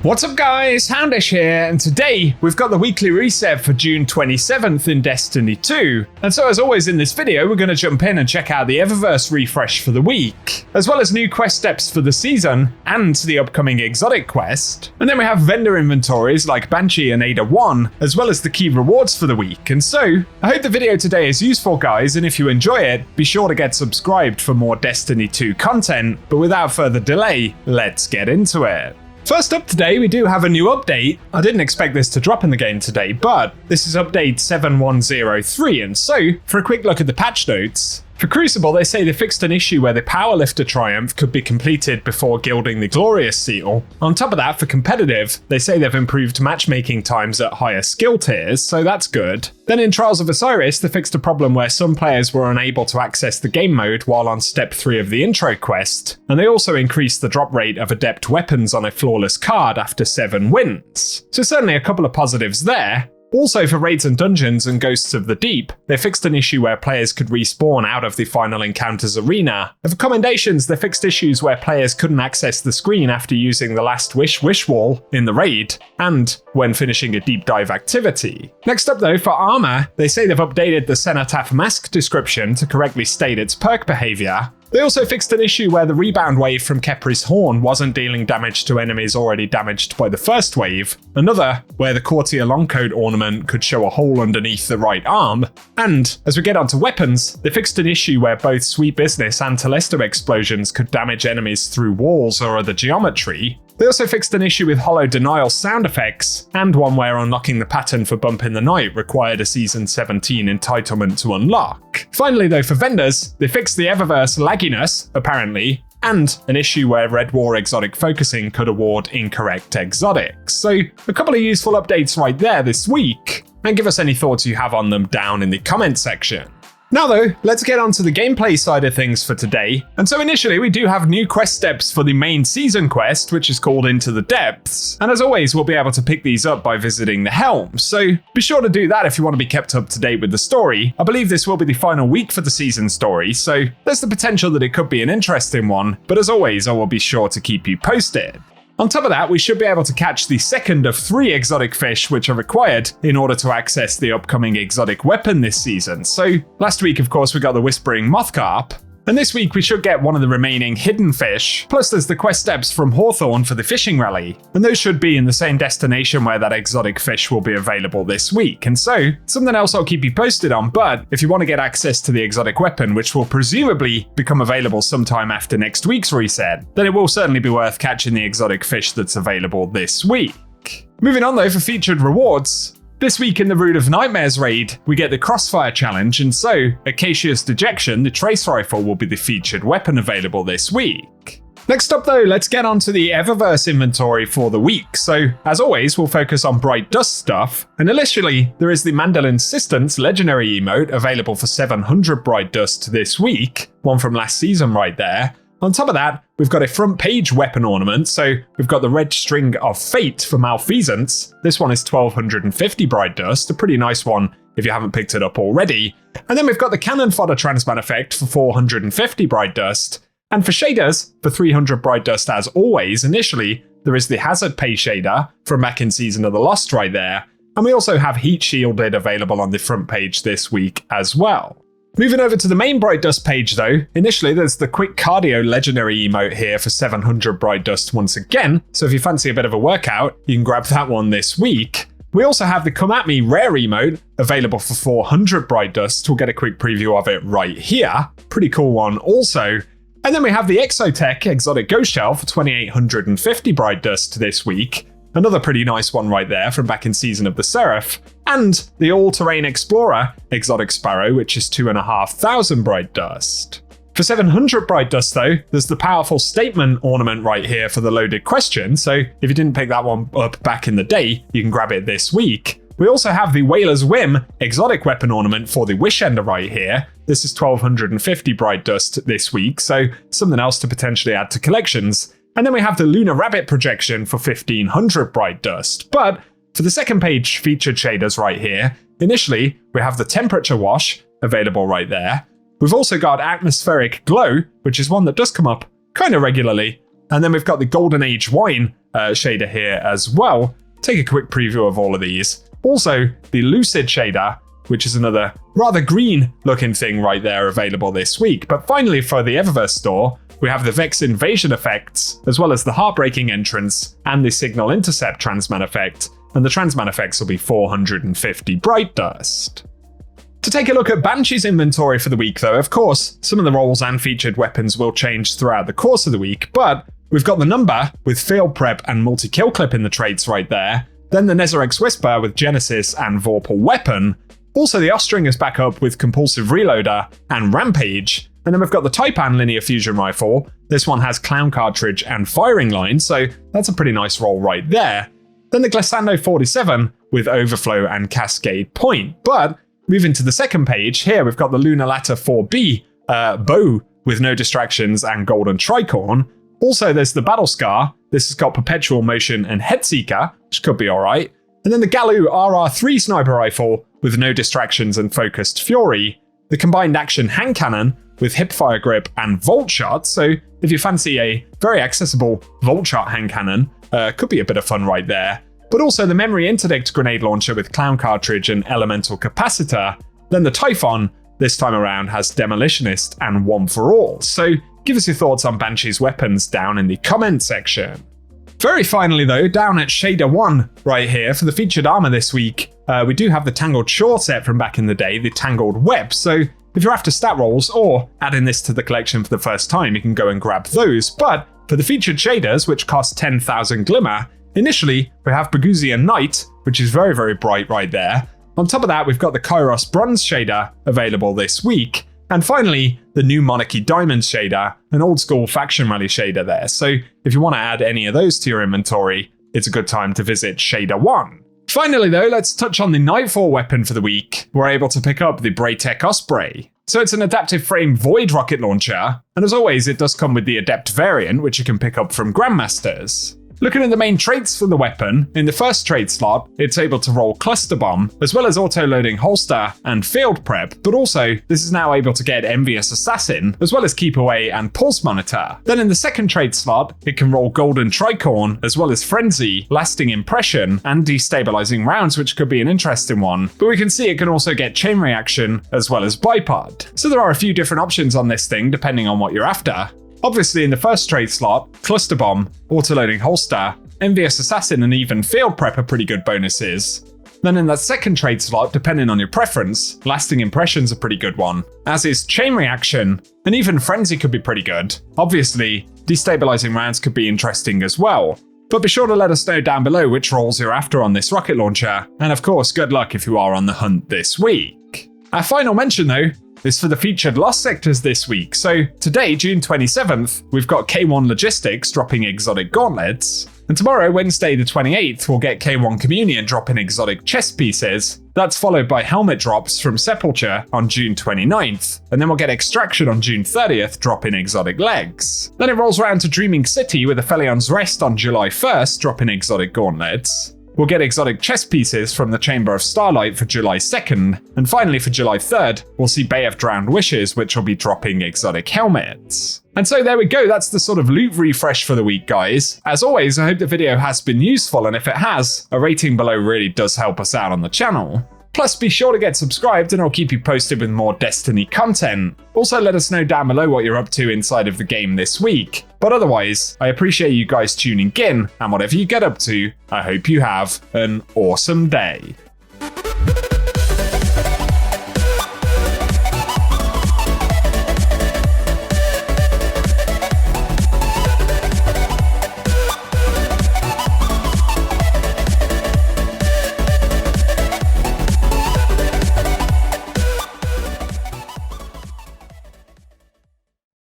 What's up guys, Houndish here, and today we've got the weekly reset for June 27th in Destiny 2. And so as always in this video, we're going to jump in and check out the Eververse refresh for the week, as well as new quest steps for the season and the upcoming exotic quest. And then we have vendor inventories like Banshee and Ada 1, as well as the key rewards for the week. And so, I hope the video today is useful guys, and if you enjoy it, be sure to get subscribed for more Destiny 2 content. But without further delay, let's get into it. First up today, we do have a new update. I didn't expect this to drop in the game today, but this is update 7103, and so, for a quick look at the patch notes, for Crucible, they say they fixed an issue where the Powerlifter Triumph could be completed before gilding the Glorious Seal. On top of that, for competitive, they say they've improved matchmaking times at higher skill tiers, so that's good. Then in Trials of Osiris, they fixed a problem where some players were unable to access the game mode while on step 3 of the intro quest, and they also increased the drop rate of adept weapons on a flawless card after 7 wins. So certainly a couple of positives there. Also for Raids and Dungeons and Ghosts of the Deep, they fixed an issue where players could respawn out of the Final Encounters arena. And for Commendations, they fixed issues where players couldn't access the screen after using the Last Wish wall in the raid, and when finishing a deep dive activity. Next up though, for armor, they say they've updated the Cenotaph mask description to correctly state its perk behavior. They also fixed an issue where the rebound wave from Kepri's Horn wasn't dealing damage to enemies already damaged by the first wave, another where the Courtier Longcoat ornament could show a hole underneath the right arm, and as we get onto weapons, they fixed an issue where both Sweet Business and Telesto explosions could damage enemies through walls or other geometry. They also fixed an issue with Hollow Denial sound effects, and one where unlocking the pattern for Bump in the Night required a Season 17 entitlement to unlock. Finally though, for vendors, they fixed the Eververse lagginess, apparently, and an issue where Red War exotic focusing could award incorrect exotics. So a couple of useful updates right there this week, and give us any thoughts you have on them down in the comment section. Now though, let's get onto the gameplay side of things for today. And so initially we do have new quest steps for the main season quest, which is called Into the Depths. And as always, we'll be able to pick these up by visiting the Helm. So be sure to do that if you want to be kept up to date with the story. I believe this will be the final week for the season story, so there's the potential that it could be an interesting one. But as always, I will be sure to keep you posted. On top of that, we should be able to catch the second of 3 exotic fish which are required in order to access the upcoming exotic weapon this season. So last week, of course, we got the Whispering Mothcarp, and this week we should get one of the remaining hidden fish, plus there's the quest steps from Hawthorne for the fishing rally, and those should be in the same destination where that exotic fish will be available this week. And so, something else I'll keep you posted on, but if you want to get access to the exotic weapon, which will presumably become available sometime after next week's reset, then it will certainly be worth catching the exotic fish that's available this week. Moving on though, for featured rewards, this week in the Root of Nightmares raid, we get the Crossfire challenge, and so, Acacia's Dejection, the Trace Rifle, will be the featured weapon available this week. Next up though, let's get onto the Eververse inventory for the week. So, as always, we'll focus on Bright Dust stuff, and initially, there is the Mandal Insistence legendary emote available for 700 Bright Dust this week, one from last season right there. On top of that, we've got a front page weapon ornament, so we've got the Red String of Fate for Malfeasance. This one is 1250 Bright Dust, a pretty nice one if you haven't picked it up already. And then we've got the Cannon Fodder Transman effect for 450 Bright Dust. And for shaders, for 300 Bright Dust as always, initially, there is the Hazard Pay shader from back in Season of the Lost right there. And we also have Heat Shielded available on the front page this week as well. Moving over to the main Bright Dust page though, initially there's the Quick Cardio legendary emote here for 700 Bright Dust once again, so if you fancy a bit of a workout, you can grab that one this week. We also have the Come At Me rare emote available for 400 Bright Dust. We'll get a quick preview of it right here. Pretty cool one also. And then we have the Exotech Exotic Ghost Shell for 2850 Bright Dust this week. Another pretty nice one right there from back in Season of the Seraph. And the All-Terrain Explorer Exotic Sparrow, which is 2500 Bright Dust. For 700 Bright Dust though, there's the powerful Statement ornament right here for the loaded question, so if you didn't pick that one up back in the day, you can grab it this week. We also have the Whaler's Whim exotic weapon ornament for the Wish Ender right here. This is 1250 Bright Dust this week, so something else to potentially add to collections. And then we have the Lunar Rabbit projection for 1500 Bright Dust. But for the second page featured shaders right here, initially we have the Temperature Wash available right there. We've also got Atmospheric Glow, which is one that does come up kind of regularly. And then we've got the Golden Age Wine shader here as well. Take a quick preview of all of these. Also, the Lucid shader, which is another rather green looking thing right there available this week. But finally, for the Eververse store, we have the Vex Invasion effects, as well as the Heartbreaking Entrance and the Signal Intercept Transman effect. And the Transman effects will be 450 Bright Dust. To take a look at Banshee's inventory for the week though, of course, some of the roles and featured weapons will change throughout the course of the week, but we've got the number with Field Prep and Multi-Kill Clip in the traits right there, then the Nezarec Whisper with Genesis and Vorpal Weapon, also the Ostring is back up with Compulsive Reloader and Rampage, and then we've got the Taipan Linear Fusion Rifle. This one has Clown Cartridge and Firing Line, so that's a pretty nice roll right there. Then the Glissando 47 with Overflow and Cascade Point, but moving to the second page, here we've got the Lunalata 4B bow with No Distractions and Golden Tricorn. Also, there's the Battle Scar. This has got Perpetual Motion and Headseeker, which could be alright. And then the Galu RR3 Sniper Rifle with No Distractions and Focused Fury. The Combined Action Hand Cannon with Hipfire Grip and Volt Shot. So if you fancy a very accessible Volt Shot hand cannon, could be a bit of fun right there. But also the Memory Interdict Grenade Launcher with Clown Cartridge and Elemental Capacitor. Then the Typhon, this time around, has Demolitionist and One for All. So give us your thoughts on Banshee's weapons down in the comment section. Very finally though, down at Shader 1 right here for the featured armor this week, we do have the Tangled Shore set from back in the day, the Tangled Web. So if you're after stat rolls or adding this to the collection for the first time, you can go and grab those. But for the featured shaders, which cost 10,000 Glimmer, initially we have Bogusian Knight, which is very, very bright right there. On top of that, we've got the Kairos Bronze shader available this week. And finally, the new Monarchy Diamond shader, an old school faction rally shader there. So if you want to add any of those to your inventory, it's a good time to visit Shader 1. Finally though, let's touch on the Nightfall weapon for the week. We're able to pick up the Braytech Osprey. So it's an adaptive frame Void rocket launcher, and as always it does come with the Adept variant, which you can pick up from Grandmasters. Looking at the main traits for the weapon, in the first trait slot, it's able to roll Cluster Bomb, as well as auto-loading holster and field prep, but also this is now able to get Envious Assassin, as well as Keep Away and Pulse Monitor. Then in the second trait slot, it can roll Golden Tricorn, as well as Frenzy, Lasting Impression, and Destabilizing Rounds, which could be an interesting one. But we can see it can also get Chain Reaction, as well as Bipod. So there are a few different options on this thing, depending on what you're after. Obviously in the first trade slot, Cluster Bomb, Autoloading Holster, Envious Assassin and even Field Prep are pretty good bonuses. Then in that second trade slot, depending on your preference, Lasting Impression's a pretty good one, as is Chain Reaction, and even Frenzy could be pretty good. Obviously, Destabilizing Rounds could be interesting as well. But be sure to let us know down below which rolls you're after on this rocket launcher, and of course good luck if you are on the hunt this week. Our final mention though, is for the featured Lost Sectors this week. So today, June 27th, we've got K1 Logistics dropping exotic gauntlets. And tomorrow, Wednesday the 28th, we'll get K1 Communion dropping exotic chest pieces. That's followed by helmet drops from Sepulture on June 29th. And then we'll get Extraction on June 30th, dropping exotic legs. Then it rolls around to Dreaming City with Aphelions Rest on July 1st, dropping exotic gauntlets. We'll get exotic chest pieces from the Chamber of Starlight for July 2nd, and finally for July 3rd, we'll see Bay of Drowned Wishes, which will be dropping exotic helmets. And so there we go, that's the sort of loot refresh for the week, guys. As always, I hope the video has been useful, and if it has, a rating below really does help us out on the channel. Plus, be sure to get subscribed and I'll keep you posted with more Destiny content. Also, let us know down below what you're up to inside of the game this week. But otherwise, I appreciate you guys tuning in, and whatever you get up to, I hope you have an awesome day.